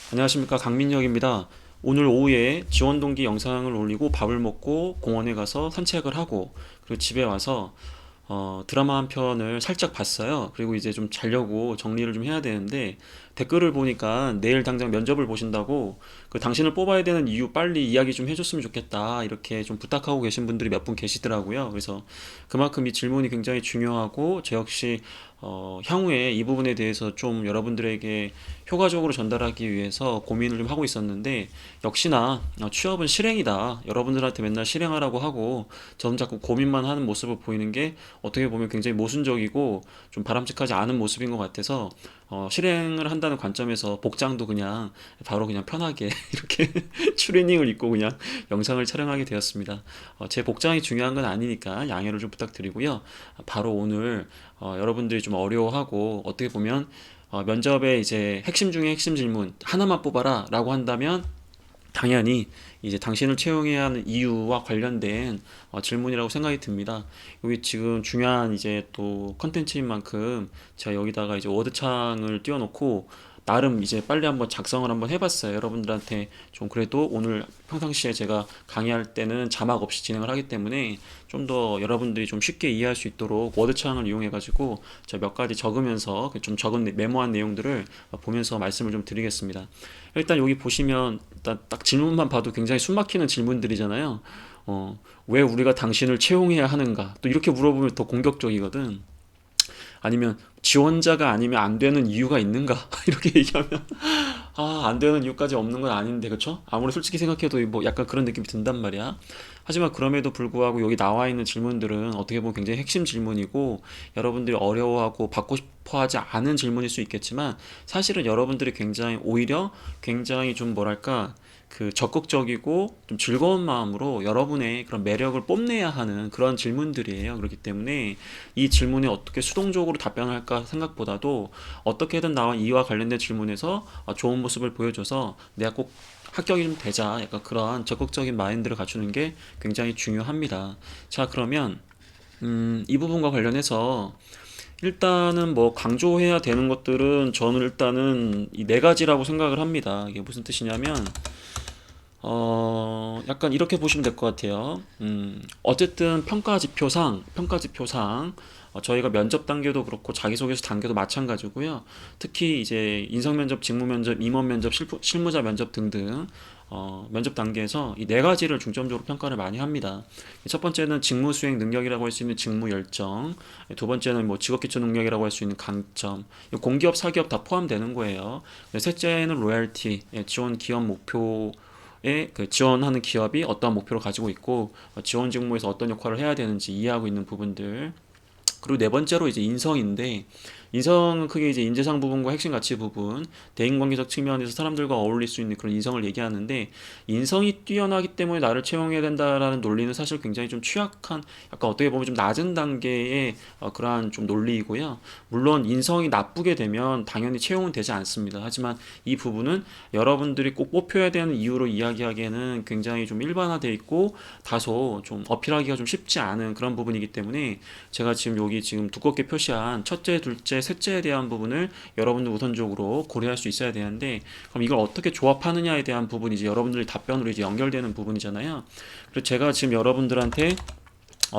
안녕하십니까, 강민혁입니다. 오늘 오후에 지원 동기 영상을 올리고 밥을 먹고 공원에 가서 산책을 하고 그리고 집에 와서 드라마 한 편을 살짝 봤어요. 그리고 이제 좀 자려고 정리를 좀 해야 되는데 댓글을 보니까 내일 당장 면접을 보신다고 그 당신을 뽑아야 되는 이유 빨리 이야기 좀 해줬으면 좋겠다 이렇게 좀 부탁하고 계신 분들이 몇 분 계시더라고요. 그래서 그만큼 이 질문이 굉장히 중요하고 저 역시 향후에 이 부분에 대해서 좀 여러분들에게 효과적으로 전달하기 위해서 고민을 좀 하고 있었는데 역시나 취업은 실행이다. 여러분들한테 맨날 실행하라고 하고 저는 자꾸 고민만 하는 모습을 보이는 게 어떻게 보면 굉장히 모순적이고 좀 바람직하지 않은 모습인 것 같아서 실행을 한다는 관점에서 복장도 그냥 바로 그냥 편하게 이렇게 추리닝을 입고 그냥 영상을 촬영하게 되었습니다. 제 복장이 중요한 건 아니니까 양해를 좀 부탁드리고요. 바로 오늘 여러분들이 좀 어려워하고 어떻게 보면 면접에 이제 핵심 중에 핵심 질문 하나만 뽑아라 라고 한다면 당연히 이제 당신을 채용해야 하는 이유와 관련된 질문이라고 생각이 듭니다. 여기 지금 중요한 이제 또 컨텐츠인 만큼 제가 여기다가 이제 워드창을 띄워놓고 나름 이제 빨리 한번 작성을 한번 해봤어요. 여러분들한테 좀 그래도 오늘 평상시에 제가 강의할 때는 자막 없이 진행을 하기 때문에 좀 더 여러분들이 좀 쉽게 이해할 수 있도록 워드창을 이용해가지고 제가 몇 가지 적으면서 좀 적은 메모한 내용들을 보면서 말씀을 좀 드리겠습니다. 일단 여기 보시면 일단 딱 질문만 봐도 굉장히 숨막히는 질문들이잖아요. 왜 우리가 당신을 채용해야 하는가? 또 이렇게 물어보면 더 공격적이거든. 아니면 지원자가 아니면 안 되는 이유가 있는가? 이렇게 얘기하면 안 되는 이유까지 없는 건 아닌데, 그쵸? 아무리 솔직히 생각해도 뭐 약간 그런 느낌이 든단 말이야. 하지만 그럼에도 불구하고 여기 나와 있는 질문들은 어떻게 보면 굉장히 핵심 질문이고 여러분들이 어려워하고 받고 싶어 하지 않은 질문일 수 있겠지만 사실은 여러분들이 굉장히 오히려 굉장히 좀 뭐랄까 그 적극적이고 좀 즐거운 마음으로 여러분의 그런 매력을 뽐내야 하는 그런 질문들이에요. 그렇기 때문에 이 질문에 어떻게 수동적으로 답변을 할까 생각보다도 어떻게든 나와 이와 관련된 질문에서 좋은 모습을 보여줘서 내가 꼭 합격이 좀 되자 약간 그러한 적극적인 마인드를 갖추는 게 굉장히 중요합니다. 자, 그러면 이 부분과 관련해서 일단은 뭐 강조해야 되는 것들은 저는 일단은 이 네 가지라고 생각을 합니다. 이게 무슨 뜻이냐면 약간 이렇게 보시면 될 것 같아요. 어쨌든 평가 지표상 저희가 면접 단계도 그렇고 자기소개서 단계도 마찬가지고요. 특히 이제 인성면접, 직무면접, 임원면접, 실무자 면접 등등 면접 단계에서 이 네 가지를 중점적으로 평가를 많이 합니다. 첫 번째는 직무 수행 능력이라고 할 수 있는 직무 열정, 두 번째는 뭐 직업 기초 능력이라고 할 수 있는 강점, 공기업, 사기업 다 포함되는 거예요. 셋째는 로열티, 지원 기업 목표 그 지원하는 기업이 어떠한 목표를 가지고 있고 지원 직무에서 어떤 역할을 해야 되는지 이해하고 있는 부분들. 그리고 네 번째로 이제 인성인데 인성은 크게 이제 인재상 부분과 핵심 가치 부분, 대인관계적 측면에서 사람들과 어울릴 수 있는 그런 인성을 얘기하는데 인성이 뛰어나기 때문에 나를 채용해야 된다라는 논리는 사실 굉장히 좀 취약한 약간 어떻게 보면 좀 낮은 단계의 그러한 좀 논리이고요. 물론 인성이 나쁘게 되면 당연히 채용은 되지 않습니다. 하지만 이 부분은 여러분들이 꼭 뽑혀야 되는 이유로 이야기하기에는 굉장히 좀 일반화되어 있고 다소 좀 어필하기가 좀 쉽지 않은 그런 부분이기 때문에 제가 지금 여기 지금 두껍게 표시한 첫째, 둘째, 셋째에 대한 부분을 여러분들 우선적으로 고려할 수 있어야 되는데 그럼 이걸 어떻게 조합하느냐에 대한 부분이 이제 여러분들의 답변으로 이제 연결되는 부분이잖아요. 그래서 제가 지금 여러분들한테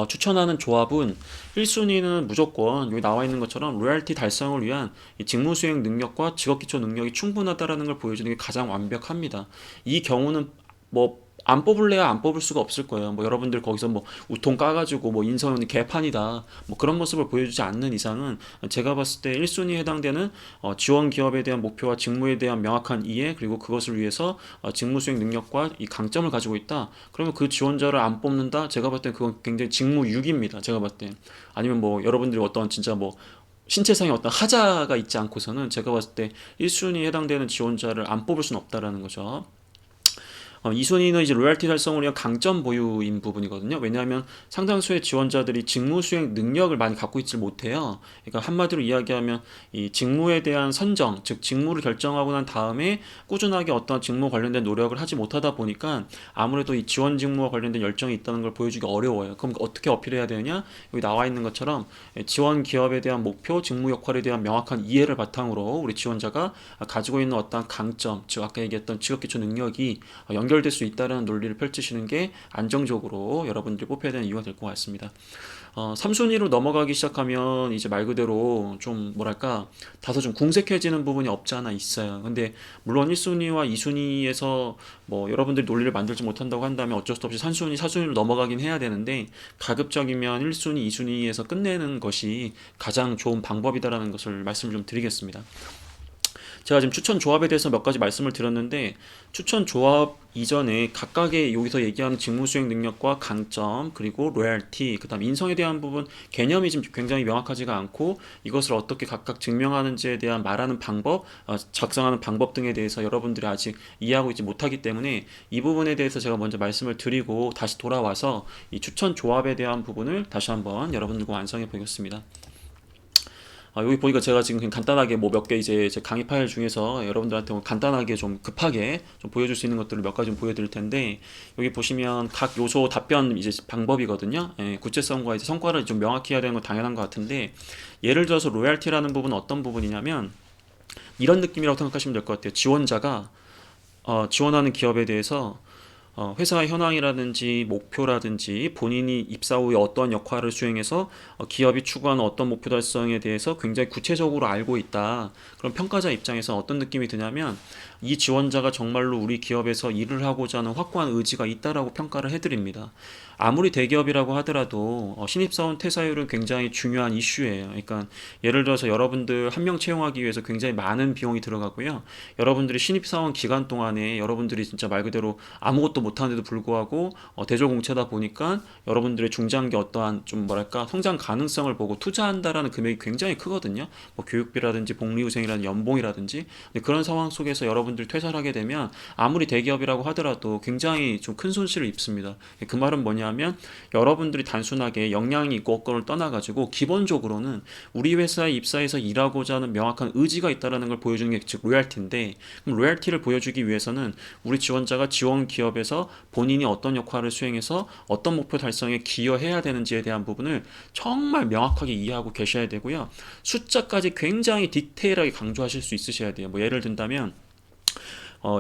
추천하는 조합은 1순위는 무조건 여기 나와 있는 것처럼 로열티 달성을 위한 이 직무 수행 능력과 직업 기초 능력이 충분하다라는 걸 보여주는 게 가장 완벽합니다. 이 경우는 뭐 안 뽑을래야 안 뽑을 수가 없을 거예요. 뭐 여러분들 거기서 뭐 우통 까가지고 뭐 인성은 개판이다. 뭐 그런 모습을 보여주지 않는 이상은 제가 봤을 때 1순위에 해당되는 지원 기업에 대한 목표와 직무에 대한 명확한 이해 그리고 그것을 위해서 직무 수행 능력과 이 강점을 가지고 있다. 그러면 그 지원자를 안 뽑는다? 제가 봤을 때 그건 굉장히 직무유기입니다. 제가 봤을 때. 아니면 뭐 여러분들이 어떤 진짜 뭐 신체상의 어떤 하자가 있지 않고서는 제가 봤을 때 1순위에 해당되는 지원자를 안 뽑을 수는 없다라는 거죠. 이 순위는 이제 로열티 달성을 위한 강점 보유인 부분이거든요. 왜냐하면 상당수의 지원자들이 직무 수행 능력을 많이 갖고 있지 못해요. 그러니까 한마디로 이야기하면 이 직무에 대한 선정, 즉 직무를 결정하고 난 다음에 꾸준하게 어떤 직무 관련된 노력을 하지 못하다 보니까 아무래도 이 지원 직무와 관련된 열정이 있다는 걸 보여주기 어려워요. 그럼 어떻게 어필해야 되느냐? 여기 나와 있는 것처럼 지원 기업에 대한 목표, 직무 역할에 대한 명확한 이해를 바탕으로 우리 지원자가 가지고 있는 어떤 강점, 즉 아까 얘기했던 직업기초 능력이 연결될 수 있다는 논리를 펼치시는 게 안정적으로 여러분들이 뽑혀야 되는 이유가 될 것 같습니다. 3순위로 넘어가기 시작하면 이제 말 그대로 좀 뭐랄까 다소 좀 궁색해지는 부분이 없지 않아 있어요. 근데 물론 1순위와 2순위에서 뭐 여러분들이 논리를 만들지 못한다고 한다면 어쩔 수 없이 3순위, 4순위로 넘어가긴 해야 되는데 가급적이면 1순위, 2순위에서 끝내는 것이 가장 좋은 방법이다라는 것을 말씀을 좀 드리겠습니다. 제가 지금 추천 조합에 대해서 몇 가지 말씀을 드렸는데 추천 조합 이전에 각각의 여기서 얘기하는 직무 수행 능력과 강점 그리고 로열티 그다음 인성에 대한 부분 개념이 지금 굉장히 명확하지가 않고 이것을 어떻게 각각 증명하는지에 대한 말하는 방법 작성하는 방법 등에 대해서 여러분들이 아직 이해하고 있지 못하기 때문에 이 부분에 대해서 제가 먼저 말씀을 드리고 다시 돌아와서 이 추천 조합에 대한 부분을 다시 한번 여러분들과 완성해 보겠습니다. 여기 보니까 제가 지금 그냥 간단하게 뭐 몇 개 이제 제 강의 파일 중에서 여러분들한테 뭐 간단하게 좀 급하게 좀 보여줄 수 있는 것들을 몇 가지 좀 보여드릴 텐데 여기 보시면 각 요소 답변 이제 방법이거든요. 구체성과 이제 성과를 좀 명확히 해야 되는 건 당연한 것 같은데 예를 들어서 로얄티라는 부분은 어떤 부분이냐면 이런 느낌이라고 생각하시면 될 것 같아요. 지원자가 지원하는 기업에 대해서 회사 현황이라든지 목표라든지 본인이 입사 후에 어떤 역할을 수행해서 기업이 추구하는 어떤 목표 달성에 대해서 굉장히 구체적으로 알고 있다. 그럼 평가자 입장에서 어떤 느낌이 드냐면 이 지원자가 정말로 우리 기업에서 일을 하고자 하는 확고한 의지가 있다라고 평가를 해드립니다. 아무리 대기업이라고 하더라도 신입사원 퇴사율은 굉장히 중요한 이슈예요. 그러니까 예를 들어서 여러분들 한 명 채용하기 위해서 굉장히 많은 비용이 들어가고요. 여러분들이 신입사원 기간 동안에 여러분들이 진짜 말 그대로 아무것도 못하는데도 불구하고 대졸공채다 보니까 여러분들의 중장기 어떠한 좀 뭐랄까 성장 가능성을 보고 투자한다라는 금액이 굉장히 크거든요. 뭐 교육비라든지 복리후생이라든지 연봉이라든지 근데 그런 상황 속에서 여러분들이 퇴사를 하게 되면 아무리 대기업이라고 하더라도 굉장히 좀 큰 손실을 입습니다. 그 말은 뭐냐면 여러분들이 단순하게 역량이 있고 없고를 떠나가지고 기본적으로는 우리 회사에 입사해서 일하고자 하는 명확한 의지가 있다는 걸 보여주는 게 즉 로얄티인데 그럼 로얄티를 보여주기 위해서는 우리 지원자가 지원 기업에서 본인이 어떤 역할을 수행해서 어떤 목표 달성에 기여해야 되는지에 대한 부분을 정말 명확하게 이해하고 계셔야 되고요. 숫자까지 굉장히 디테일하게 강조하실 수 있으셔야 돼요. 뭐 예를 든다면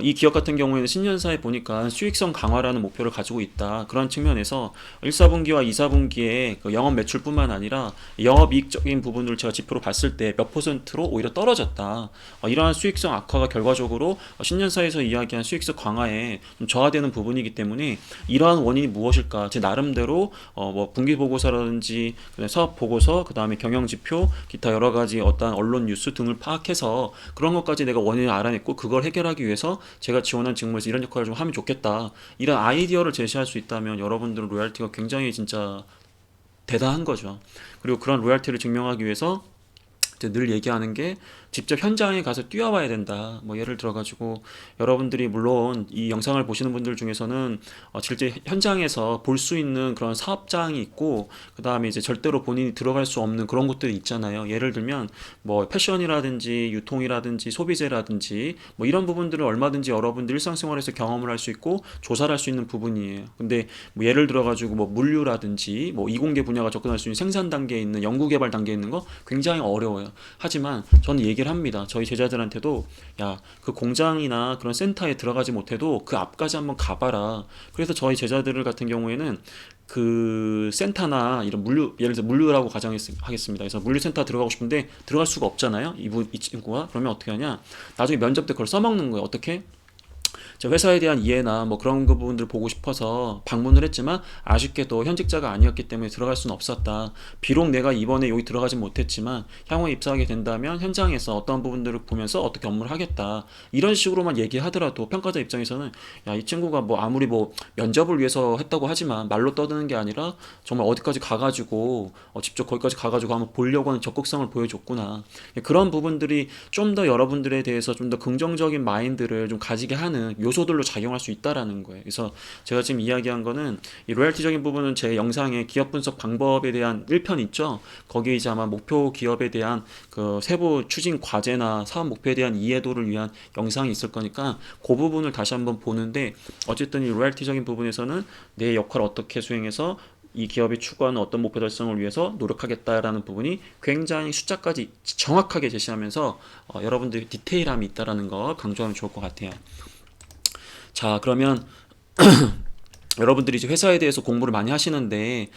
이 기업 같은 경우에는 신년사에 보니까 수익성 강화라는 목표를 가지고 있다. 그런 측면에서 1사분기와 2사분기에 그 영업 매출뿐만 아니라 영업이익적인 부분을 제가 지표로 봤을 때 몇 퍼센트로 오히려 떨어졌다. 이러한 수익성 악화가 결과적으로 신년사에서 이야기한 수익성 강화에 좀 저하되는 부분이기 때문에 이러한 원인이 무엇일까? 제 나름대로 뭐 분기 보고서라든지 사업 보고서, 그 다음에 경영 지표, 기타 여러 가지 어떤 언론 뉴스 등을 파악해서 그런 것까지 내가 원인을 알아냈고 그걸 해결하기 위해서 제가 지원한 직무에서 이런 역할을 좀 하면 좋겠다. 이런 아이디어를 제시할 수 있다면 여러분들은 로얄티가 굉장히 진짜 대단한 거죠. 그리고 그런 로얄티를 증명하기 위해서 늘 얘기하는 게 직접 현장에 가서 뛰어봐야 된다. 뭐 예를 들어가지고 여러분들이 물론 이 영상을 보시는 분들 중에서는 실제 현장에서 볼 수 있는 그런 사업장이 있고 그 다음에 이제 절대로 본인이 들어갈 수 없는 그런 곳들이 있잖아요. 예를 들면 뭐 패션이라든지 유통이라든지 소비재라든지 뭐 이런 부분들을 얼마든지 여러분들 일상생활에서 경험을 할 수 있고 조사를 할 수 있는 부분이에요. 근데 뭐 예를 들어가지고 뭐 물류라든지 뭐 이공계 분야가 접근할 수 있는 생산 단계에 있는 연구개발 단계에 있는 거 굉장히 어려워요. 하지만 저는 얘기를 합니다. 저희 제자들한테도 야, 그 공장이나 그런 센터에 들어가지 못해도 그 앞까지 한번 가봐라. 그래서 저희 제자들 같은 경우에는 그 센터나 이런 물류 예를 들어 물류라고 가정하겠습니다. 그래서 물류센터 들어가고 싶은데 들어갈 수가 없잖아요. 이 친구가 그러면 어떻게 하냐? 나중에 면접 때 그걸 써먹는 거예요. 어떻게? 저 회사에 대한 이해나 뭐 그런 부분들을 보고 싶어서 방문을 했지만 아쉽게도 현직자가 아니었기 때문에 들어갈 수는 없었다. 비록 내가 이번에 여기 들어가진 못했지만 향후에 입사하게 된다면 현장에서 어떤 부분들을 보면서 어떻게 업무를 하겠다. 이런 식으로만 얘기하더라도 평가자 입장에서는 야, 이 친구가 뭐 아무리 뭐 면접을 위해서 했다고 하지만 말로 떠드는 게 아니라 정말 어디까지 가가지고 직접 거기까지 가가지고 한번 보려고 하는 적극성을 보여줬구나. 그런 부분들이 좀 더 여러분들에 대해서 좀 더 긍정적인 마인드를 좀 가지게 하는 요소들로 작용할 수 있다라는 거예요. 그래서 제가 지금 이야기한 거는 이 로열티적인 부분은 제 영상에 기업 분석 방법에 대한 1편 있죠. 거기에 이제 아마 목표 기업에 대한 그 세부 추진 과제나 사업 목표에 대한 이해도를 위한 영상이 있을 거니까 그 부분을 다시 한번 보는데, 어쨌든 이 로열티적인 부분에서는 내 역할을 어떻게 수행해서 이 기업이 추구하는 어떤 목표 달성을 위해서 노력하겠다라는 부분이 굉장히 숫자까지 정확하게 제시하면서 여러분들이 디테일함이 있다라는 거 강조하면 좋을 것 같아요. 자, 그러면 여러분들이 이제 회사에 대해서 공부를 많이 하시는데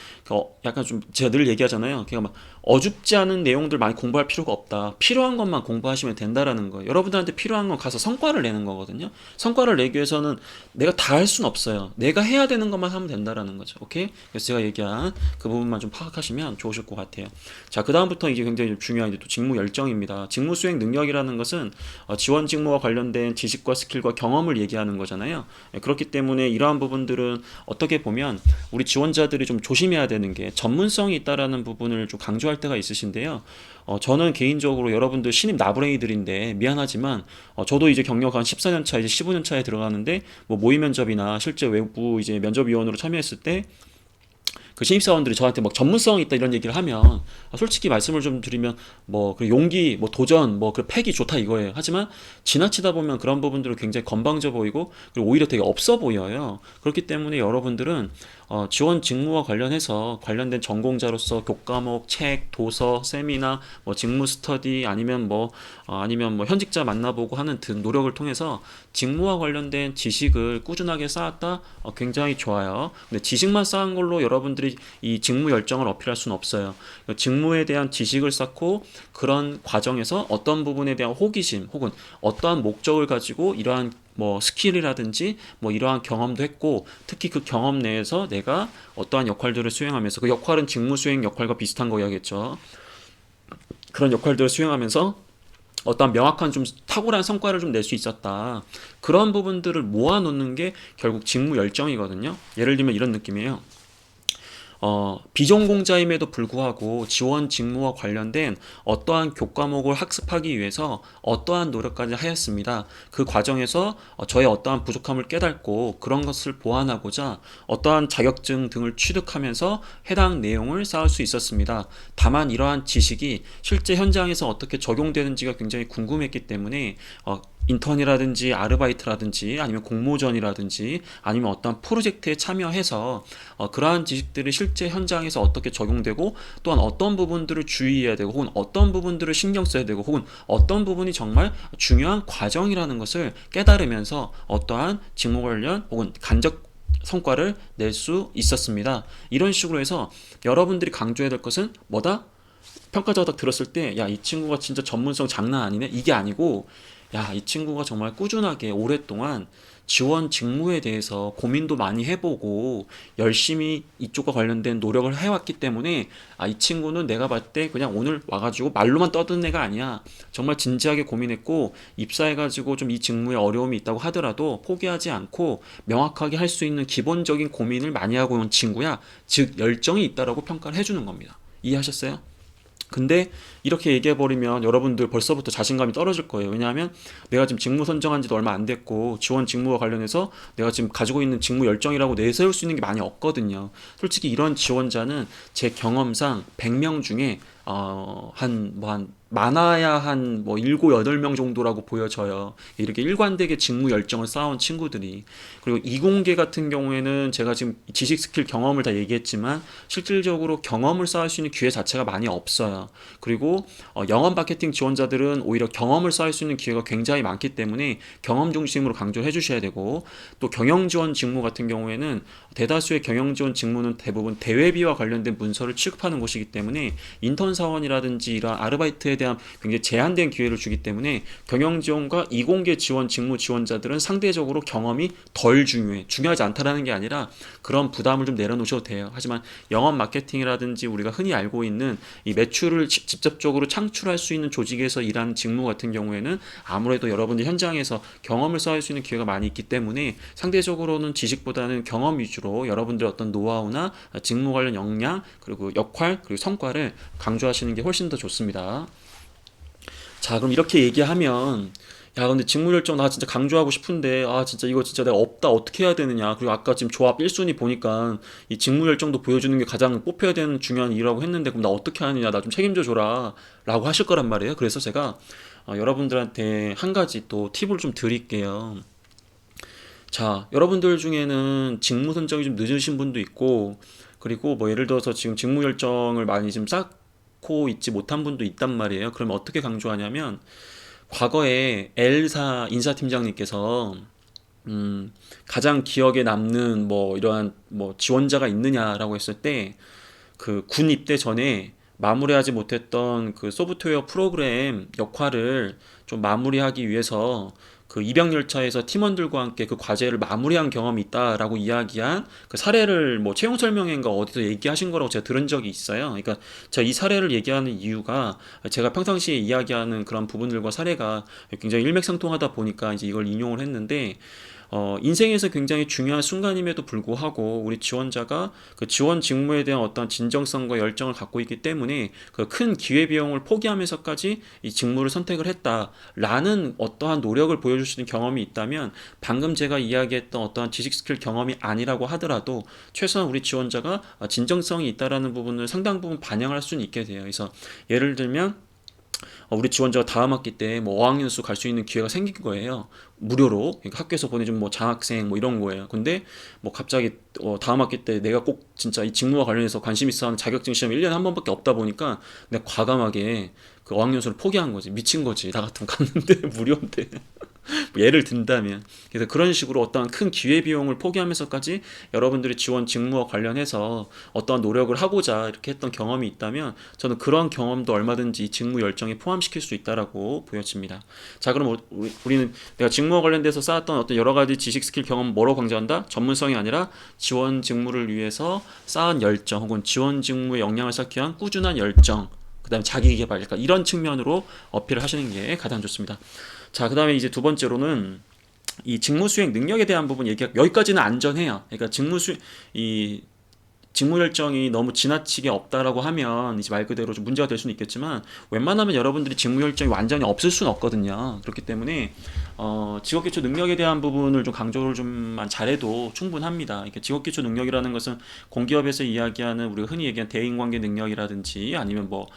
약간 좀 제가 늘 얘기하잖아요. 그러니까 막 어줍지 않은 내용들 많이 공부할 필요가 없다. 필요한 것만 공부하시면 된다라는 거예요. 여러분들한테 필요한 건 가서 성과를 내는 거거든요. 성과를 내기 위해서는 내가 다 할 수는 없어요. 내가 해야 되는 것만 하면 된다라는 거죠. 오케이? 그래서 제가 얘기한 그 부분만 좀 파악하시면 좋으실 것 같아요. 자, 그 다음부터 이게 굉장히 중요한 이제 또 직무 열정입니다. 직무 수행 능력이라는 것은 지원 직무와 관련된 지식과 스킬과 경험을 얘기하는 거잖아요. 그렇기 때문에 이러한 부분들은 어떻게 보면 우리 지원자들이 좀 조심해야 되는 게 전문성이 있다라는 부분을 좀 강조할 때가 있으신데요. 저는 개인적으로 여러분들 신입 나부랭이들인데 미안하지만 저도 이제 경력 한 14년 차, 이제 15년 차에 들어가는데 뭐 모의 면접이나 실제 외부 이제 면접위원으로 참여했을 때 그 신입사원들이 저한테 막 전문성이 있다 이런 얘기를 하면 솔직히 말씀을 좀 드리면 뭐 그 용기, 뭐 도전, 뭐 그 패기 좋다 이거예요. 하지만 지나치다 보면 그런 부분들은 굉장히 건방져 보이고 그리고 오히려 되게 없어 보여요. 그렇기 때문에 여러분들은 지원 직무와 관련해서 관련된 전공자로서 교과목, 책, 도서, 세미나, 뭐 직무 스터디 아니면 뭐 현직자 만나보고 하는 등 노력을 통해서 직무와 관련된 지식을 꾸준하게 쌓았다. 굉장히 좋아요. 근데 지식만 쌓은 걸로 여러분들이 이 직무 열정을 어필할 수는 없어요. 직무에 대한 지식을 쌓고 그런 과정에서 어떤 부분에 대한 호기심 혹은 어떠한 목적을 가지고 이러한 뭐 스킬이라든지 뭐 이러한 경험도 했고, 특히 그 경험 내에서 내가 어떠한 역할들을 수행하면서 그 역할은 직무 수행 역할과 비슷한 거야겠죠. 그런 역할들을 수행하면서 어떤 명확한 좀 탁월한 성과를 좀 낼 수 있었다. 그런 부분들을 모아놓는 게 결국 직무 열정이거든요. 예를 들면 이런 느낌이에요. 비전공자임에도 불구하고 지원 직무와 관련된 어떠한 교과목을 학습하기 위해서 어떠한 노력까지 하였습니다. 그 과정에서 저의 어떠한 부족함을 깨닫고 그런 것을 보완하고자 어떠한 자격증 등을 취득하면서 해당 내용을 쌓을 수 있었습니다. 다만 이러한 지식이 실제 현장에서 어떻게 적용되는지가 굉장히 궁금했기 때문에 인턴이라든지 아르바이트라든지 아니면 공모전이라든지 아니면 어떤 프로젝트에 참여해서 그러한 지식들이 실제 현장에서 어떻게 적용되고 또한 어떤 부분들을 주의해야 되고 혹은 어떤 부분들을 신경 써야 되고 혹은 어떤 부분이 정말 중요한 과정이라는 것을 깨달으면서 어떠한 직무 관련 혹은 간접 성과를 낼 수 있었습니다. 이런 식으로 해서 여러분들이 강조해야 될 것은 뭐다? 평가자가 딱 들었을 때, 야, 이 친구가 진짜 전문성 장난 아니네? 이게 아니고, 야, 이 친구가 정말 꾸준하게 오랫동안 지원 직무에 대해서 고민도 많이 해보고 열심히 이쪽과 관련된 노력을 해왔기 때문에 이 친구는 내가 봤을 때 그냥 오늘 와가지고 말로만 떠드는 애가 아니야. 정말 진지하게 고민했고 입사해가지고 좀 이 직무에 어려움이 있다고 하더라도 포기하지 않고 명확하게 할 수 있는 기본적인 고민을 많이 하고 온 친구야. 즉 열정이 있다라고 평가를 해주는 겁니다. 이해하셨어요? 근데 이렇게 얘기해버리면 여러분들 벌써부터 자신감이 떨어질 거예요. 왜냐하면 내가 지금 직무 선정한 지도 얼마 안 됐고 지원 직무와 관련해서 내가 지금 가지고 있는 직무 열정이라고 내세울 수 있는 게 많이 없거든요. 솔직히 이런 지원자는 제 경험상 100명 중에 한 많아야 한 뭐 7, 8명 정도라고 보여져요. 이렇게 일관되게 직무 열정을 쌓아온 친구들이. 그리고 이공계 같은 경우에는 제가 지금 지식 스킬 경험을 다 얘기했지만 실질적으로 경험을 쌓을 수 있는 기회 자체가 많이 없어요. 그리고 영업 마케팅 지원자들은 오히려 경험을 쌓을 수 있는 기회가 굉장히 많기 때문에 경험 중심으로 강조를 해주셔야 되고, 또 경영 지원 직무 같은 경우에는 대다수의 경영 지원 직무는 대부분 대외비와 관련된 문서를 취급하는 곳이기 때문에 인턴 사원이라든지 이런 아르바이트에 대한 굉장히 제한된 기회를 주기 때문에 경영 지원과 이공계 지원 직무 지원자들은 상대적으로 경험이 덜 중요하지 않다라는 게 아니라 그런 부담을 좀 내려놓으셔도 돼요. 하지만 영업 마케팅이라든지 우리가 흔히 알고 있는 이 매출을 직접적으로 창출할 수 있는 조직에서 일하는 직무 같은 경우에는 아무래도 여러분들 현장에서 경험을 쌓을 수 있는 기회가 많이 있기 때문에 상대적으로는 지식보다는 경험 위주로 여러분들의 어떤 노하우나 직무 관련 역량 그리고 역할 그리고 성과를 강조하시는 게 훨씬 더 좋습니다. 자, 그럼 이렇게 얘기하면 야, 근데 직무결정 나 진짜 강조하고 싶은데, 아, 진짜 이거 진짜 내가 없다. 어떻게 해야 되느냐. 그리고 아까 지금 조합 1순위 보니까 이 직무결정도 보여주는 게 가장 뽑혀야 되는 중요한 일이라고 했는데, 그럼 나 어떻게 하느냐. 나 좀 책임져 줘라. 라고 하실 거란 말이에요. 그래서 제가 여러분들한테 한 가지 또 팁을 좀 드릴게요. 자, 여러분들 중에는 직무 선정이 좀 늦으신 분도 있고, 그리고 뭐 예를 들어서 지금 직무결정을 많이 좀 쌓고 있지 못한 분도 있단 말이에요. 그러면 어떻게 강조하냐면, 과거에 L사 인사팀장님께서 가장 기억에 남는 뭐 이러한 뭐 지원자가 있느냐라고 했을 때 그 군 입대 전에 마무리하지 못했던 그 소프트웨어 프로그램 역할을 좀 마무리하기 위해서 그 입영 열차에서 팀원들과 함께 그 과제를 마무리한 경험이 있다라고 이야기한 그 사례를 뭐 채용 설명회인가 어디서 얘기하신 거라고 제가 들은 적이 있어요. 그러니까 제가 이 사례를 얘기하는 이유가 제가 평상시에 이야기하는 그런 부분들과 사례가 굉장히 일맥상통하다 보니까 이제 이걸 인용을 했는데 인생에서 굉장히 중요한 순간임에도 불구하고 우리 지원자가 그 지원 직무에 대한 어떤 진정성과 열정을 갖고 있기 때문에 그 큰 기회비용을 포기하면서까지 이 직무를 선택을 했다라는 어떠한 노력을 보여줄 수 있는 경험이 있다면 방금 제가 이야기했던 어떠한 지식 스킬 경험이 아니라고 하더라도 최소한 우리 지원자가 진정성이 있다라는 부분을 상당 부분 반영할 수는 있게 돼요. 그래서 예를 들면 우리 지원자가 다음 학기 때 뭐 어학연수 갈 수 있는 기회가 생긴 거예요. 무료로. 그러니까 학교에서 보내준 뭐 장학생 뭐 이런 거예요. 근데 뭐 갑자기 다음 학기 때 내가 꼭 진짜 이 직무와 관련해서 관심 있어 하는 자격증 시험이 1년에 한 번밖에 없다 보니까 내가 과감하게 그 어학연수를 포기한 거지. 미친 거지. 나 같으면 갔는데 무료인데. 뭐 예를 든다면 그래서 그런 식으로 어떠한 큰 기회비용을 포기하면서까지 여러분들이 지원 직무와 관련해서 어떠한 노력을 하고자 이렇게 했던 경험이 있다면 저는 그런 경험도 얼마든지 직무 열정에 포함시킬 수 있다라고 보여집니다. 자, 그럼 우리는 내가 직무와 관련돼서 쌓았던 어떤 여러 가지 지식 스킬 경험 뭐로 강조한다? 전문성이 아니라 지원 직무를 위해서 쌓은 열정 혹은 지원 직무에 역량을 쌓기 위한 꾸준한 열정, 그다음에 자기 개발, 그러니까 이런 측면으로 어필을 하시는 게 가장 좋습니다. 자, 그 다음에 이제 두 번째로는 이 직무 수행 능력에 대한 부분 얘기가 여기까지는 안전해요. 그러니까 이 직무 열정이 너무 지나치게 없다라고 하면 이제 말 그대로 좀 문제가 될 수는 있겠지만 웬만하면 여러분들이 직무 열정이 완전히 없을 수는 없거든요. 그렇기 때문에 직업기초 능력에 대한 부분을 좀 강조를 좀만 잘해도 충분합니다. 그러니까 직업기초 능력이라는 것은 공기업에서 이야기하는 우리가 흔히 얘기하는 대인관계 능력이라든지 아니면 뭐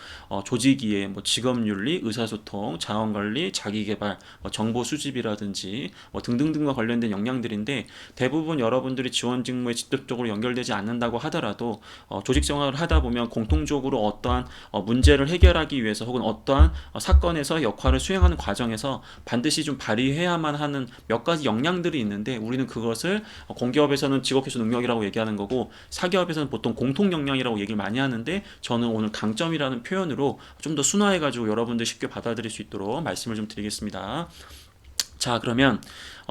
조직이해 뭐 직업윤리, 의사소통, 자원관리, 자기개발, 뭐 정보 수집이라든지 뭐 등등등과 관련된 역량들인데 대부분 여러분들이 지원 직무에 직접적으로 연결되지 않는다고 하더라도 조직 생활을 하다 보면 공통적으로 어떠한 문제를 해결하기 위해서 혹은 어떠한 사건에서 역할을 수행하는 과정에서 반드시 좀 발휘해야만 하는 몇 가지 역량들이 있는데 우리는 그것을 공기업에서는 직업기초 능력이라고 얘기하는 거고 사기업에서는 보통 공통 역량이라고 얘기를 많이 하는데 저는 오늘 강점이라는 표현으로 좀 더 순화해가지고 여러분들 쉽게 받아들일 수 있도록 말씀을 좀 드리겠습니다. 자, 그러면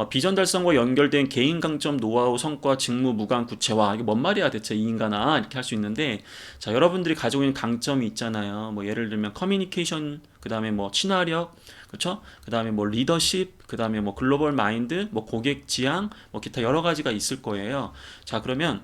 비전 달성과 연결된 개인 강점, 노하우, 성과, 직무, 무관, 구체화. 이게 뭔 말이야 대체 이 인간아 이렇게 할 수 있는데 자, 여러분들이 가지고 있는 강점이 있잖아요. 뭐 예를 들면 커뮤니케이션, 그 다음에 뭐 친화력, 그렇죠? 그 다음에 뭐 리더십, 그 다음에 뭐 글로벌 마인드, 뭐 고객 지향, 뭐 기타 여러 가지가 있을 거예요. 자, 그러면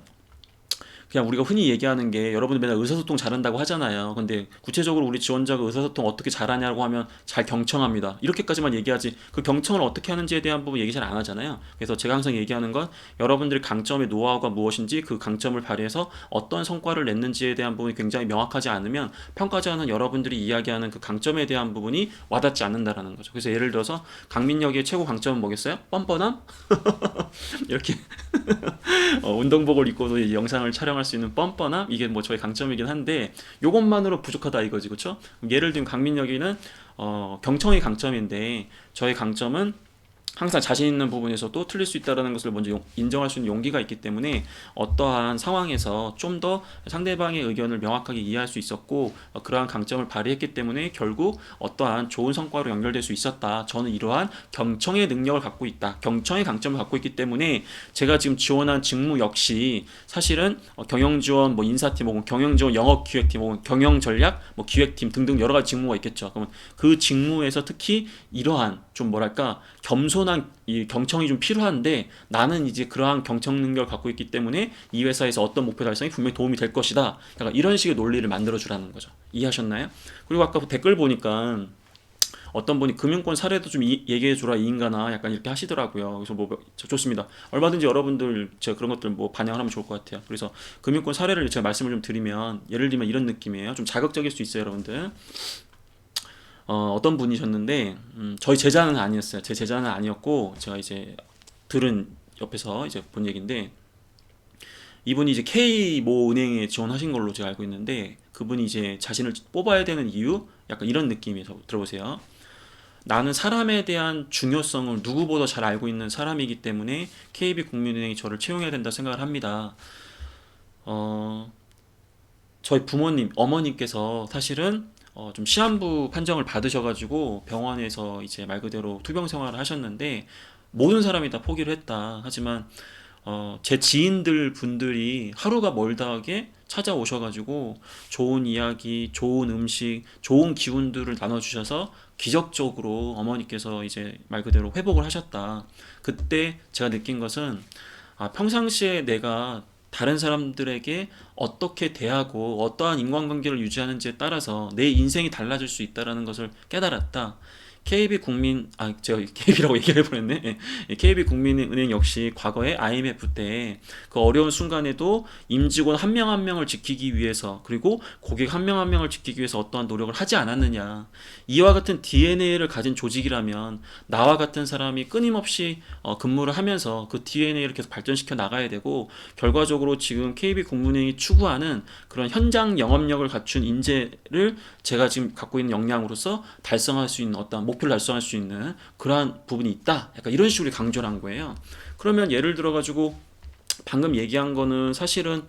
그냥 우리가 흔히 얘기하는 게 여러분들 맨날 의사소통 잘한다고 하잖아요. 근데 구체적으로 우리 지원자가 의사소통 어떻게 잘하냐고 하면 잘 경청합니다. 이렇게까지만 얘기하지 그 경청을 어떻게 하는지에 대한 부분 얘기 잘 안 하잖아요. 그래서 제가 항상 얘기하는 건 여러분들의 강점의 노하우가 무엇인지 그 강점을 발휘해서 어떤 성과를 냈는지에 대한 부분이 굉장히 명확하지 않으면 평가자는 여러분들이 이야기하는 그 강점에 대한 부분이 와닿지 않는다라는 거죠. 그래서 예를 들어서 강민혁의 최고 강점은 뭐겠어요? 뻔뻔함? 이렇게 운동복을 입고도 이 영상을 촬영할 수 있는 뻔뻔함 이게 뭐 저의 강점이긴 한데 요것만으로 부족하다 이거지 그쵸? 예를 들면 강민혁이는 경청이 강점인데 저의 강점은 항상 자신 있는 부분에서도 틀릴 수 있다는 것을 먼저 인정할 수 있는 용기가 있기 때문에 어떠한 상황에서 좀 더 상대방의 의견을 명확하게 이해할 수 있었고 그러한 강점을 발휘했기 때문에 결국 어떠한 좋은 성과로 연결될 수 있었다. 저는 이러한 경청의 능력을 갖고 있다. 경청의 강점을 갖고 있기 때문에 제가 지금 지원한 직무 역시 사실은 경영지원, 뭐 인사팀, 혹은 경영지원 영업기획팀, 혹은 경영전략, 뭐 기획팀 등등 여러 가지 직무가 있겠죠. 그러면 그 직무에서 특히 이러한 좀 뭐랄까 겸손한 이 경청이 좀 필요한데 나는 이제 그러한 경청 능력을 갖고 있기 때문에 이 회사에서 어떤 목표 달성이 분명히 도움이 될 것이다. 약간 이런 식의 논리를 만들어 주라는 거죠. 이해하셨나요? 그리고 아까 댓글 보니까 어떤 분이 금융권 사례도 좀 얘기해 주라 이 인간아 약간 이렇게 하시더라고요. 그래서 뭐 좋습니다. 얼마든지 여러분들 제가 그런 것들 뭐 반영을 하면 좋을 것 같아요. 그래서 금융권 사례를 제가 말씀을 좀 드리면 예를 들면 이런 느낌이에요. 좀 자극적일 수 있어요, 여러분들. 어떤 분이셨는데 저희 제자는 아니었어요. 제 제자는 아니었고 제가 이제 들은 옆에서 이제 본 얘기인데 이분이 이제 K 모 은행에 지원하신 걸로 제가 알고 있는데 그분이 이제 자신을 뽑아야 되는 이유 약간 이런 느낌에서 들어보세요. 나는 사람에 대한 중요성을 누구보다 잘 알고 있는 사람이기 때문에 KB국민은행이 저를 채용해야 된다 생각을 합니다. 어, 저희 부모님, 어머님께서 사실은 좀 시한부 판정을 받으셔가지고 병원에서 이제 말 그대로 투병 생활을 하셨는데 모든 사람이 다 포기를 했다. 하지만 제 지인들 분들이 하루가 멀다하게 찾아오셔가지고 좋은 이야기, 좋은 음식, 좋은 기운들을 나눠주셔서 기적적으로 어머니께서 이제 말 그대로 회복을 하셨다. 그때 제가 느낀 것은 평상시에 내가 다른 사람들에게 어떻게 대하고 어떠한 인간관계를 유지하는지에 따라서 내 인생이 달라질 수 있다는 것을 깨달았다. 제가 KB라고 얘기를 해버렸네. KB국민은행 역시 과거에 IMF 때 그 어려운 순간에도 임직원 한 명 한 명을 지키기 위해서 그리고 고객 한 명 한 명을 지키기 위해서 어떠한 노력을 하지 않았느냐. 이와 같은 DNA를 가진 조직이라면 나와 같은 사람이 끊임없이 근무를 하면서 그 DNA를 계속 발전시켜 나가야 되고 결과적으로 지금 KB국민은행이 추구하는 그런 현장 영업력을 갖춘 인재를 제가 지금 갖고 있는 역량으로서 달성할 수 있는 어떤 목표를 달성할 수 있는 그러한 부분이 있다. 약간 이런 식으로 강조를 한 거예요. 그러면 예를 들어 가지고 방금 얘기한 거는 사실은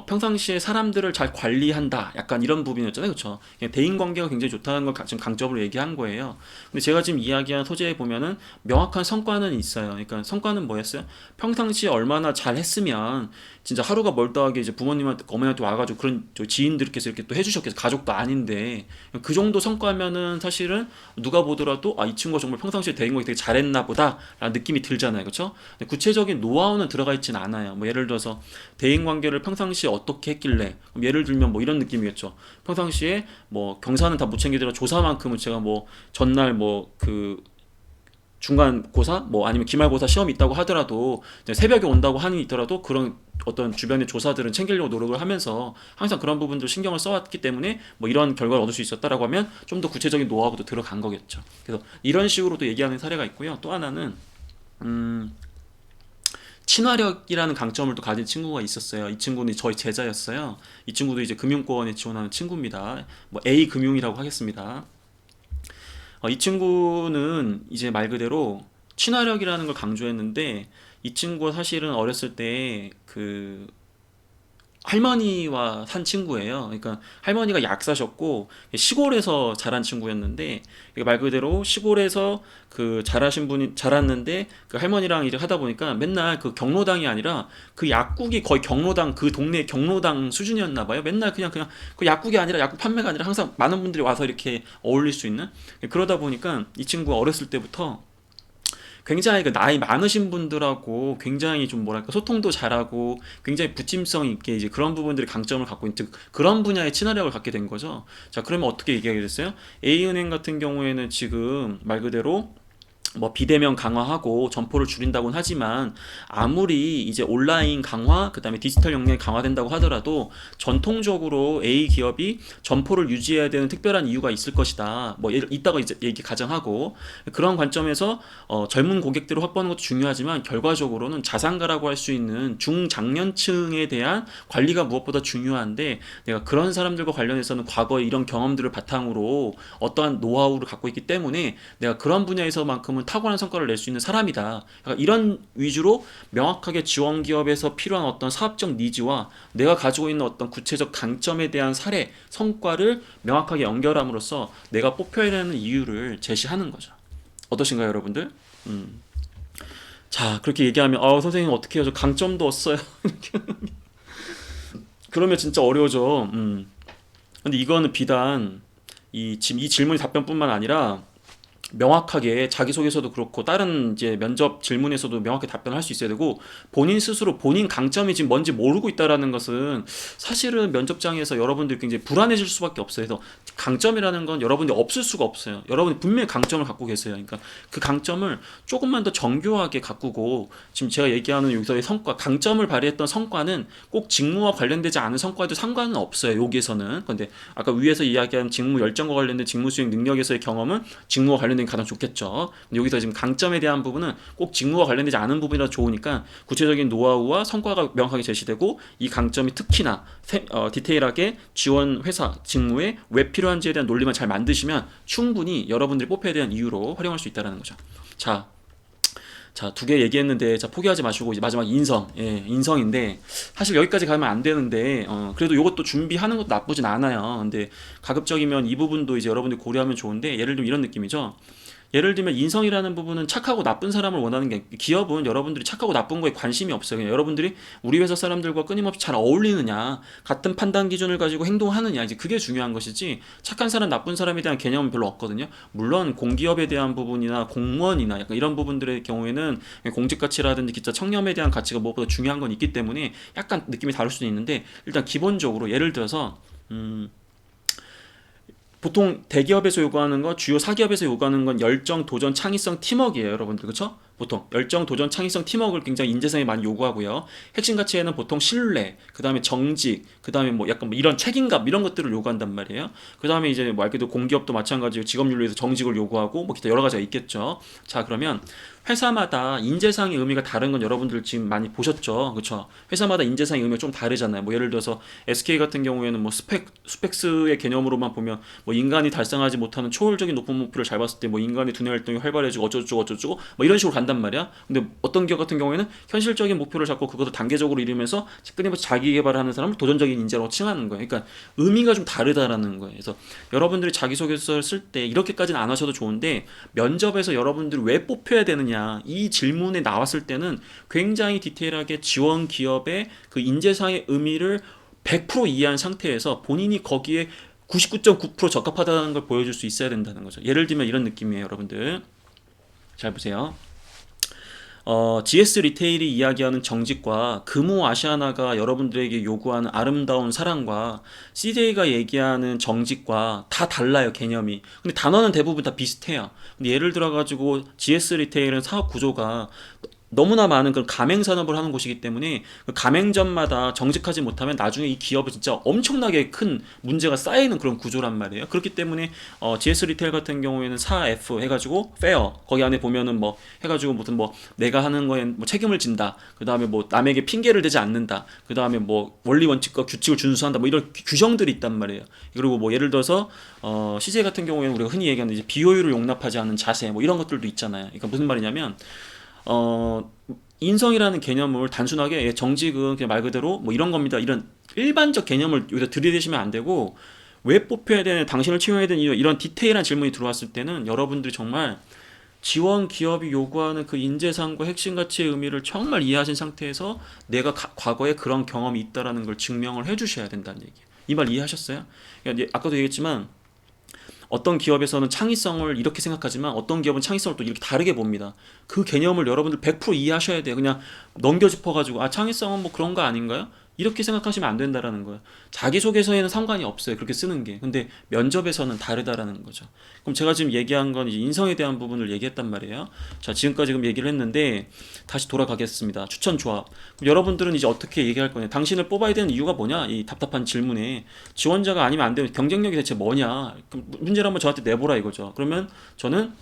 평상시에 사람들을 잘 관리한다. 약간 이런 부분이었잖아요. 그렇죠? 대인 관계가 굉장히 좋다는 걸 지금 강점으로 얘기한 거예요. 근데 제가 지금 이야기한 소재에 보면은 명확한 성과는 있어요. 그러니까 성과는 뭐였어요? 평상시에 얼마나 잘 했으면 진짜 하루가 멀다하게 이제 부모님한테 어머니한테 와가지고 그런 저 지인들께서 이렇게 또 해주셨겠어. 가족도 아닌데 그 정도 성과면은 사실은 누가 보더라도 이 친구가 정말 평상시에 대인 관계 되게 잘했나 보다라는 느낌이 들잖아요. 그렇죠? 구체적인 노하우는 들어가 있지는 않아요. 뭐 예를 들어서 대인 관계를 평상시에 어떻게 했길래 그럼 예를 들면 뭐 이런 느낌이겠죠. 평상시에 뭐 경사는 다 못 챙기더라도 조사만큼은 제가 뭐 전날 뭐 그 중간고사 뭐 아니면 기말고사 시험이 있다고 하더라도 새벽에 온다고 하니 있더라도 그런 어떤 주변의 조사들은 챙기려고 노력을 하면서 항상 그런 부분들 신경을 써왔기 때문에 뭐 이런 결과를 얻을 수 있었다라고 하면 좀 더 구체적인 노하우도 들어간 거겠죠. 그래서 이런 식으로도 얘기하는 사례가 있고요. 또 하나는 음, 친화력이라는 강점을 또 가진 친구가 있었어요. 이 친구는 저희 제자였어요. 이 친구도 이제 금융권에 지원하는 친구입니다. 뭐 A 금융이라고 하겠습니다. 이 친구는 이제 말 그대로 친화력이라는 걸 강조했는데 이 친구가 사실은 어렸을 때그 할머니와 산 친구예요. 그러니까 할머니가 약사셨고 시골에서 자란 친구였는데 말 그대로 시골에서 그 자라신 분이 자랐는데 그 할머니랑 이제 하다 보니까 맨날 그 경로당이 아니라 그 약국이 거의 경로당 그 동네 경로당 수준이었나 봐요. 맨날 그냥 그 약국이 아니라 약국 판매가 아니라 항상 많은 분들이 와서 이렇게 어울릴 수 있는 그러다 보니까 이 친구가 어렸을 때부터 굉장히 그 나이 많으신 분들하고 굉장히 좀 뭐랄까 소통도 잘하고 굉장히 부침성 있게 이제 그런 부분들이 강점을 갖고 있는 즉 그런 분야의 친화력을 갖게 된 거죠. 자, 그러면 어떻게 얘기하게 됐어요? A은행 같은 경우에는 지금 말 그대로 뭐 비대면 강화하고 점포를 줄인다고는 하지만 아무리 이제 온라인 강화 그다음에 디지털 역량이 강화된다고 하더라도 전통적으로 A 기업이 점포를 유지해야 되는 특별한 이유가 있을 것이다. 뭐 이따가 이제 얘기 가정하고 그런 관점에서 젊은 고객들을 확보하는 것도 중요하지만 결과적으로는 자산가라고 할 수 있는 중장년층에 대한 관리가 무엇보다 중요한데 내가 그런 사람들과 관련해서는 과거에 이런 경험들을 바탕으로 어떠한 노하우를 갖고 있기 때문에 내가 그런 분야에서만큼은 탁월한 성과를 낼 수 있는 사람이다. 그러니까 이런 위주로 명확하게 지원 기업에서 필요한 어떤 사업적 니즈와 내가 가지고 있는 어떤 구체적 강점에 대한 사례, 성과를 명확하게 연결함으로써 내가 뽑혀야 되는 이유를 제시하는 거죠. 어떠신가요, 여러분들? 자, 그렇게 얘기하면 선생님 어떻게 해요? 저 강점도 없어요. 그러면 진짜 어려워져. 근데 이거는 비단 이 질문의 답변뿐만 아니라 명확하게 자기소개서도 그렇고 다른 이제 면접 질문에서도 명확히 답변할 수 있어야 되고 본인 스스로 본인 강점이 지금 뭔지 모르고 있다라는 것은 사실은 면접장에서 여러분들이 굉장히 불안해질 수밖에 없어요. 그래서 강점이라는 건 여러분들이 없을 수가 없어요. 여러분이 분명히 강점을 갖고 계세요. 그러니까 그 강점을 조금만 더 정교하게 가꾸고 지금 제가 얘기하는 여기서의 성과, 강점을 발휘했던 성과는 꼭 직무와 관련되지 않은 성과도 상관은 없어요. 여기에서는. 근데 아까 위에서 이야기한 직무 열정과 관련된 직무 수행 능력에서의 경험은 직무와 관련된 게 가장 좋겠죠. 근데 여기서 지금 강점에 대한 부분은 꼭 직무와 관련되지 않은 부분이라 좋으니까 구체적인 노하우와 성과가 명확하게 제시되고 이 강점이 특히나 디테일하게 지원 회사 직무에 왜 필요한지에 대한 논리만 잘 만드시면 충분히 여러분들이 뽑혀야 되는 이유로 활용할 수 있다는 거죠. 자, 두 개 얘기했는데 자 포기하지 마시고 이제 마지막 인성, 인성인데 사실 여기까지 가면 안 되는데 그래도 이것도 준비하는 것도 나쁘진 않아요. 근데 가급적이면 이 부분도 이제 여러분들 고려하면 좋은데 예를 들면 이런 느낌이죠. 예를 들면 인성이라는 부분은 착하고 나쁜 사람을 원하는 게 기업은 여러분들이 착하고 나쁜 거에 관심이 없어요. 그냥 여러분들이 우리 회사 사람들과 끊임없이 잘 어울리느냐, 같은 판단 기준을 가지고 행동하느냐 이제 그게 중요한 것이지 착한 사람, 나쁜 사람에 대한 개념은 별로 없거든요. 물론 공기업에 대한 부분이나 공무원이나 약간 이런 부분들의 경우에는 공직 가치라든지 기타 청렴에 대한 가치가 무엇보다 중요한 건 있기 때문에 약간 느낌이 다를 수는 있는데 일단 기본적으로 예를 들어서 보통 대기업에서 요구하는 거, 주요 사기업에서 요구하는 건 열정, 도전, 창의성, 팀워크예요, 여러분들. 그렇죠? 보통 열정, 도전, 창의성, 팀워크를 굉장히 인재상에 많이 요구하고요. 핵심 가치에는 보통 신뢰, 그다음에 정직, 그다음에 뭐 약간 뭐 이런 책임감 이런 것들을 요구한단 말이에요. 그다음에 이제 뭐 말 그대로 공기업도 마찬가지로 직업윤리에서 정직을 요구하고 뭐 기타 여러 가지가 있겠죠. 자, 그러면 회사마다 인재상의 의미가 다른 건 여러분들 지금 많이 보셨죠? 그렇죠? 회사마다 인재상의 의미가 좀 다르잖아요. 뭐 예를 들어서 SK 같은 경우에는 뭐 스펙스의 개념으로만 보면 뭐 인간이 달성하지 못하는 초월적인 높은 목표를 잘 봤을 때 뭐 인간의 두뇌 활동이 활발해지고 어쩌고저쩌고 뭐 이런 식으로 간단 말이야. 근데 어떤 기업 같은 경우에는 현실적인 목표를 잡고 그것을 단계적으로 이루면서 끊임없이 자기 개발하는 사람을 도전적인 인재라고 칭하는 거예요. 그러니까 의미가 좀 다르다라는 거예요. 그래서 여러분들이 자기소개서를 쓸 때 이렇게까지는 안 하셔도 좋은데 면접에서 여러분들이 왜 뽑혀야 되느냐 이 질문에 나왔을 때는 굉장히 디테일하게 지원 기업의 그 인재상의 의미를 100% 이해한 상태에서 본인이 거기에 99.9% 적합하다는 걸 보여줄 수 있어야 된다는 거죠. 예를 들면 이런 느낌이에요, 여러분들. 잘 보세요. GS 리테일이 이야기하는 정직과 금호 아시아나가 여러분들에게 요구하는 아름다운 사랑과 CJ가 얘기하는 정직과 다 달라요, 개념이. 근데 단어는 대부분 다 비슷해요. 근데 예를 들어가지고 GS 리테일은 사업 구조가 너무나 많은 그런 가맹 산업을 하는 곳이기 때문에 그 가맹점마다 정직하지 못하면 나중에 이 기업은 진짜 엄청나게 큰 문제가 쌓이는 그런 구조란 말이에요. 그렇기 때문에 GS 리테일 같은 경우에는 4F 해가지고 fair 거기 안에 보면은 뭐 해가지고 무슨 뭐 내가 하는 거에 뭐 책임을 진다. 그 다음에 뭐 남에게 핑계를 대지 않는다. 그 다음에 뭐 원리 원칙과 규칙을 준수한다. 뭐 이런 규정들이 있단 말이에요. 그리고 뭐 예를 들어서 CJ 같은 경우에는 우리가 흔히 얘기하는 이제 비효율을 용납하지 않는 자세 뭐 이런 것들도 있잖아요. 그러니까 무슨 말이냐면 인성이라는 개념을 단순하게 정직은 그냥 말 그대로 뭐 이런 겁니다. 이런 일반적 개념을 여기다 들이대시면 안 되고 왜 뽑혀야 되는 당신을 채용해야 되는 이유 이런 디테일한 질문이 들어왔을 때는 여러분들이 정말 지원 기업이 요구하는 그 인재상과 핵심 가치의 의미를 정말 이해하신 상태에서 내가 과거에 그런 경험이 있다라는 걸 증명을 해주셔야 된다는 얘기예요. 이 말 이해하셨어요? 그러니까 아까도 얘기했지만 어떤 기업에서는 창의성을 이렇게 생각하지만 어떤 기업은 창의성을 또 이렇게 다르게 봅니다. 그 개념을 여러분들 100% 이해하셔야 돼요. 그냥 넘겨짚어가지고 창의성은 뭐 그런 거 아닌가요? 이렇게 생각하시면 안 된다라는 거예요. 자기소개서에는 상관이 없어요. 그렇게 쓰는 게. 근데 면접에서는 다르다라는 거죠. 그럼 제가 지금 얘기한 건 이제 인성에 대한 부분을 얘기했단 말이에요. 자, 지금까지 지금 얘기를 했는데 다시 돌아가겠습니다. 추천 조합. 그럼 여러분들은 이제 어떻게 얘기할 거냐? 당신을 뽑아야 되는 이유가 뭐냐? 이 답답한 질문에 지원자가 아니면 안 되면 경쟁력이 대체 뭐냐? 그럼 문제를 한번 저한테 내보라 이거죠. 그러면 저는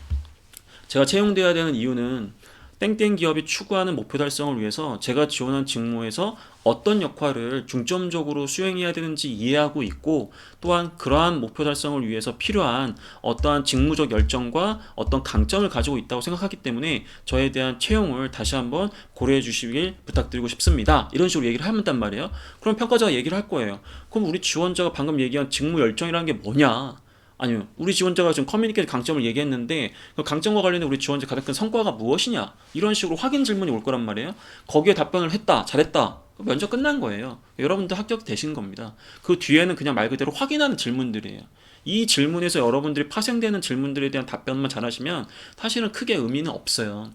제가 채용돼야 되는 이유는 땡땡 기업이 추구하는 목표 달성을 위해서 제가 지원한 직무에서 어떤 역할을 중점적으로 수행해야 되는지 이해하고 있고 또한 그러한 목표 달성을 위해서 필요한 어떠한 직무적 열정과 어떤 강점을 가지고 있다고 생각하기 때문에 저에 대한 채용을 다시 한번 고려해 주시길 부탁드리고 싶습니다. 이런 식으로 얘기를 한단 말이에요. 그럼 평가자가 얘기를 할 거예요. 그럼 우리 지원자가 방금 얘기한 직무 열정이라는 게 뭐냐? 아니요. 우리 지원자가 지금 커뮤니케이션 강점을 얘기했는데 그 강점과 관련된 우리 지원자 가장 큰 성과가 무엇이냐? 이런 식으로 확인 질문이 올 거란 말이에요. 거기에 답변을 했다, 잘했다. 면접 끝난 거예요. 여러분들 합격되신 겁니다. 그 뒤에는 그냥 말 그대로 확인하는 질문들이에요. 이 질문에서 여러분들이 파생되는 질문들에 대한 답변만 잘하시면 사실은 크게 의미는 없어요.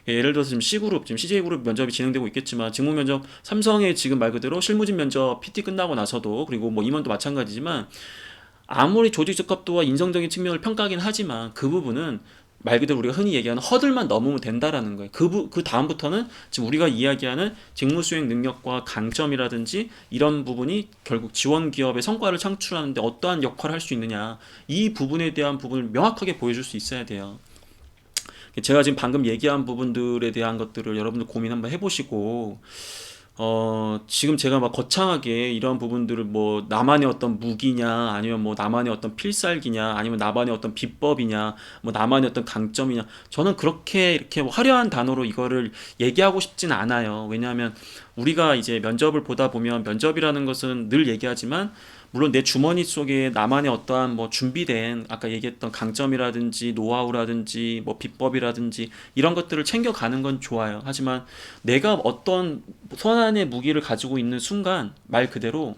예를 들어서 지금 C그룹, 지금 CJ그룹 면접이 진행되고 있겠지만 직무 면접, 삼성의 지금 말 그대로 실무진 면접 PT 끝나고 나서도, 그리고 뭐 임원도 마찬가지지만 아무리 조직적 합도와 인성적인 측면을 평가하긴 하지만 그 부분은 말 그대로 우리가 흔히 얘기하는 허들만 넘으면 된다라는 거예요. 그 다음부터는 지금 우리가 이야기하는 직무 수행 능력과 강점이라든지 이런 부분이 결국 지원 기업의 성과를 창출하는데 어떠한 역할을 할 수 있느냐, 이 부분에 대한 부분을 명확하게 보여줄 수 있어야 돼요. 제가 지금 방금 얘기한 부분들에 대한 것들을 여러분들 고민 한번 해보시고, 지금 제가 막 거창하게 이런 부분들을 뭐 나만의 어떤 무기냐, 아니면 뭐 나만의 어떤 필살기냐, 아니면 나만의 어떤 비법이냐, 뭐 나만의 어떤 강점이냐, 저는 그렇게 이렇게 뭐 화려한 단어로 이거를 얘기하고 싶진 않아요. 왜냐하면 우리가 이제 면접을 보다 보면, 면접이라는 것은 늘 얘기하지만 물론 내 주머니 속에 나만의 어떠한 뭐 준비된 아까 얘기했던 강점이라든지 노하우라든지 뭐 비법이라든지 이런 것들을 챙겨가는 건 좋아요. 하지만 내가 어떤 손안의 무기를 가지고 있는 순간 말 그대로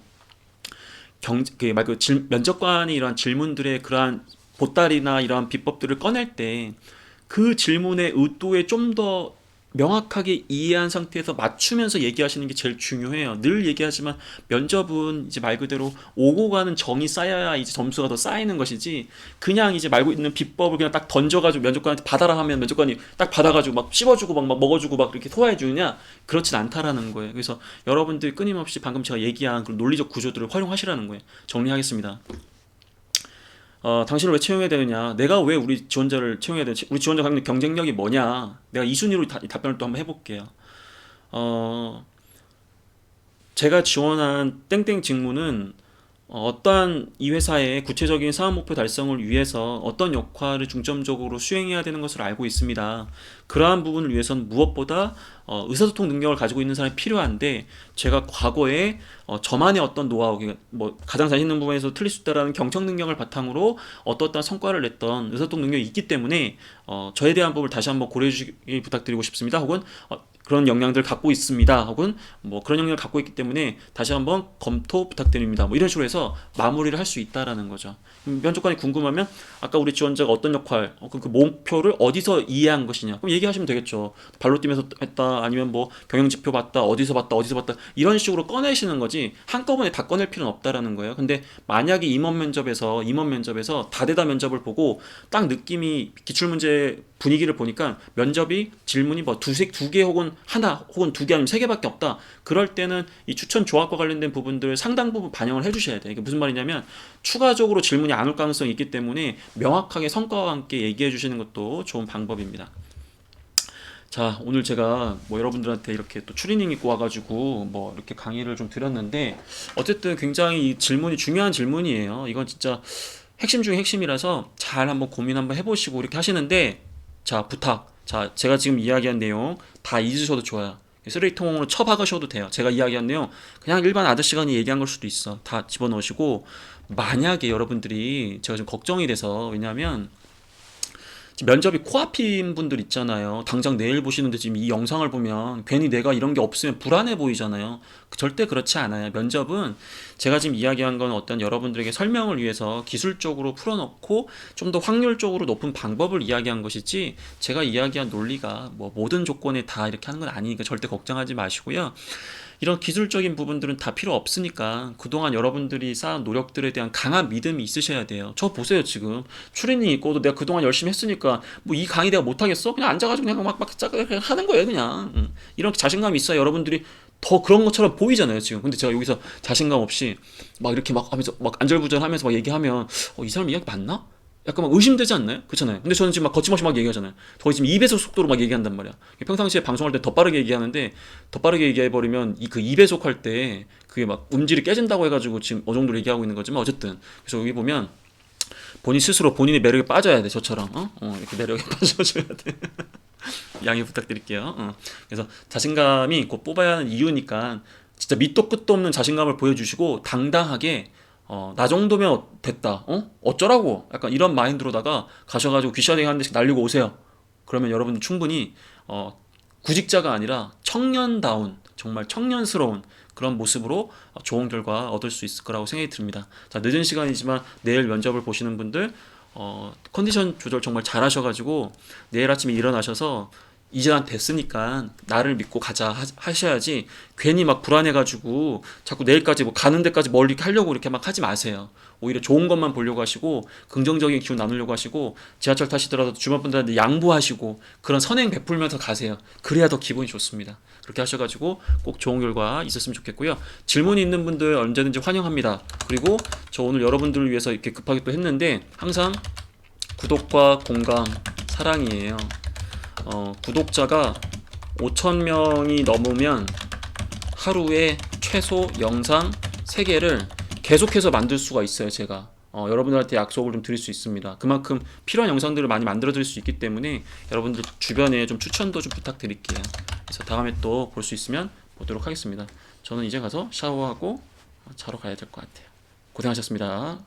면접관이 이러한 질문들의 그러한 보따리나 이러한 비법들을 꺼낼 때 그 질문의 의도에 좀 더 명확하게 이해한 상태에서 맞추면서 얘기하시는 게 제일 중요해요. 늘 얘기하지만 면접은 이제 말 그대로 오고 가는 정이 쌓여야 이제 점수가 더 쌓이는 것이지, 그냥 이제 말고 있는 비법을 그냥 딱 던져가지고 면접관한테 받아라 하면 면접관이 딱 받아가지고 막 씹어주고 막 먹어주고 막 이렇게 소화해주느냐, 그렇진 않다라는 거예요. 그래서 여러분들 끊임없이 방금 제가 얘기한 그런 논리적 구조들을 활용하시라는 거예요. 정리하겠습니다. 당신을 왜 채용해야 되느냐? 내가 왜 우리 지원자를 채용해야 되지? 우리 지원자 갖는 경쟁력이 뭐냐? 내가 이 순위로 답변을 또 한번 해볼게요. 어, 제가 지원한 땡땡 직무는 어떠한 이 회사의 구체적인 사업 목표 달성을 위해서 어떤 역할을 중점적으로 수행해야 되는 것을 알고 있습니다. 그러한 부분을 위해서는 무엇보다 의사소통 능력을 가지고 있는 사람이 필요한데, 제가 과거에 저만의 어떤 노하우, 뭐 가장 자신 있는 부분에서 틀릴 수 있다라는 경청 능력을 바탕으로 어떠한 성과를 냈던 의사소통 능력이 있기 때문에 저에 대한 부분을 다시 한번 고려해 주시기 부탁드리고 싶습니다. 혹은 그런 역량들 갖고 있습니다. 혹은 뭐 그런 역량을 갖고 있기 때문에 다시 한번 검토 부탁드립니다. 뭐 이런 식으로 해서 마무리를 할 수 있다라는 거죠. 면접관이 궁금하면 아까 우리 지원자가 어떤 역할, 그 목표를 어디서 이해한 것이냐, 그럼 얘기하시면 되겠죠. 발로 뛰면서 했다, 아니면 뭐 경영지표 봤다, 어디서 봤다, 어디서 봤다, 이런 식으로 꺼내시는 거지 한꺼번에 다 꺼낼 필요는 없다라는 거예요. 근데 만약에 임원 면접에서 다대다 면접을 보고 딱 느낌이 기출문제 분위기를 보니까 면접이 질문이 뭐 두 개 혹은 하나 혹은 두 개 아니면 세 개밖에 없다. 그럴 때는 이 추천 조합과 관련된 부분들 상당 부분 반영을 해주셔야 돼요. 이게 무슨 말이냐면 추가적으로 질문이 안 올 가능성이 있기 때문에 명확하게 성과와 함께 얘기해 주시는 것도 좋은 방법입니다. 자, 오늘 제가 뭐 여러분들한테 이렇게 또 추리닝 입고 와가지고 뭐 이렇게 강의를 좀 드렸는데, 어쨌든 굉장히 이 질문이 중요한 질문이에요. 이건 진짜 핵심 중에 핵심이라서 잘 한번 고민 한번 해보시고 이렇게 하시는데, 자, 부탁. 자, 제가 지금 이야기한 내용 다 잊으셔도 좋아요. 쓰레기통으로 쳐박으셔도 돼요. 제가 이야기한 내용 그냥 일반 아저씨가 얘기한 걸 수도 있어. 다 집어넣으시고, 만약에 여러분들이, 제가 좀 걱정이 돼서, 왜냐하면 면접이 코앞인 분들 있잖아요. 당장 내일 보시는데 지금 이 영상을 보면 괜히 내가 이런 게 없으면 불안해 보이잖아요. 절대 그렇지 않아요. 면접은 제가 지금 이야기한 건 어떤 여러분들에게 설명을 위해서 기술적으로 풀어놓고 좀 더 확률적으로 높은 방법을 이야기한 것이지, 제가 이야기한 논리가 뭐 모든 조건에 다 이렇게 하는 건 아니니까 절대 걱정하지 마시고요. 이런 기술적인 부분들은 다 필요 없으니까 그동안 여러분들이 쌓은 노력들에 대한 강한 믿음이 있으셔야 돼요. 저 보세요. 지금 추리닝 입고도 내가 그동안 열심히 했으니까 뭐 이 강의 내가 못하겠어? 그냥 앉아가지고 그냥 그냥 하는 거예요. 그냥 이런 자신감이 있어야 여러분들이 더 그런 것처럼 보이잖아요 지금. 근데 제가 여기서 자신감 없이 막 이렇게 막 하면서 막 안절부절하면서 막 얘기하면 이 사람 이야기 맞나? 약간 막 의심되지 않나요? 그렇잖아요. 근데 저는 지금 막 거침없이 막 얘기하잖아요. 거의 지금 2배속 속도로 막 얘기한단 말이야. 평상시에 방송할 때 더 빠르게 얘기하는데, 더 빠르게 얘기해버리면 그 2배속 할 때 그게 막 음질이 깨진다고 해가지고 지금 정도로 얘기하고 있는 거지만, 어쨌든 그래서 여기 보면 본인 스스로 본인의 매력에 빠져야 돼. 저처럼 이렇게 매력에 빠져줘야 돼. 양해 부탁드릴게요. 그래서 자신감이 곧 뽑아야 하는 이유니까 진짜 밑도 끝도 없는 자신감을 보여주시고 당당하게 나 정도면 됐다. 어쩌라고? 약간 이런 마인드로다가 가셔가지고 귀샤딩 한 대씩 날리고 오세요. 그러면 여러분들 충분히 구직자가 아니라 청년다운 정말 청년스러운 그런 모습으로 좋은 결과 얻을 수 있을 거라고 생각이 듭니다. 자, 늦은 시간이지만 내일 면접을 보시는 분들 컨디션 조절 정말 잘 하셔가지고 내일 아침에 일어나셔서 이제 난 됐으니까 나를 믿고 가자 하셔야지, 괜히 막 불안해가지고 자꾸 내일까지 뭐 가는 데까지 멀리 하려고 이렇게 막 하지 마세요. 오히려 좋은 것만 보려고 하시고 긍정적인 기운 나누려고 하시고, 지하철 타시더라도 주변 분들한테 양보하시고 그런 선행 베풀면서 가세요. 그래야 더 기분이 좋습니다. 그렇게 하셔가지고 꼭 좋은 결과 있었으면 좋겠고요. 질문이 있는 분들 언제든지 환영합니다. 그리고 저 오늘 여러분들을 위해서 이렇게 급하게 또 했는데 항상 구독과 공감, 사랑이에요. 구독자가 5,000명이 넘으면 하루에 최소 영상 3개를 계속해서 만들 수가 있어요. 제가 여러분들한테 약속을 좀 드릴 수 있습니다. 그만큼 필요한 영상들을 많이 만들어 드릴 수 있기 때문에 여러분들 주변에 좀 추천도 좀 부탁드릴게요. 그래서 다음에 또 볼 수 있으면 보도록 하겠습니다. 저는 이제 가서 샤워하고 자러 가야 될 것 같아요. 고생하셨습니다.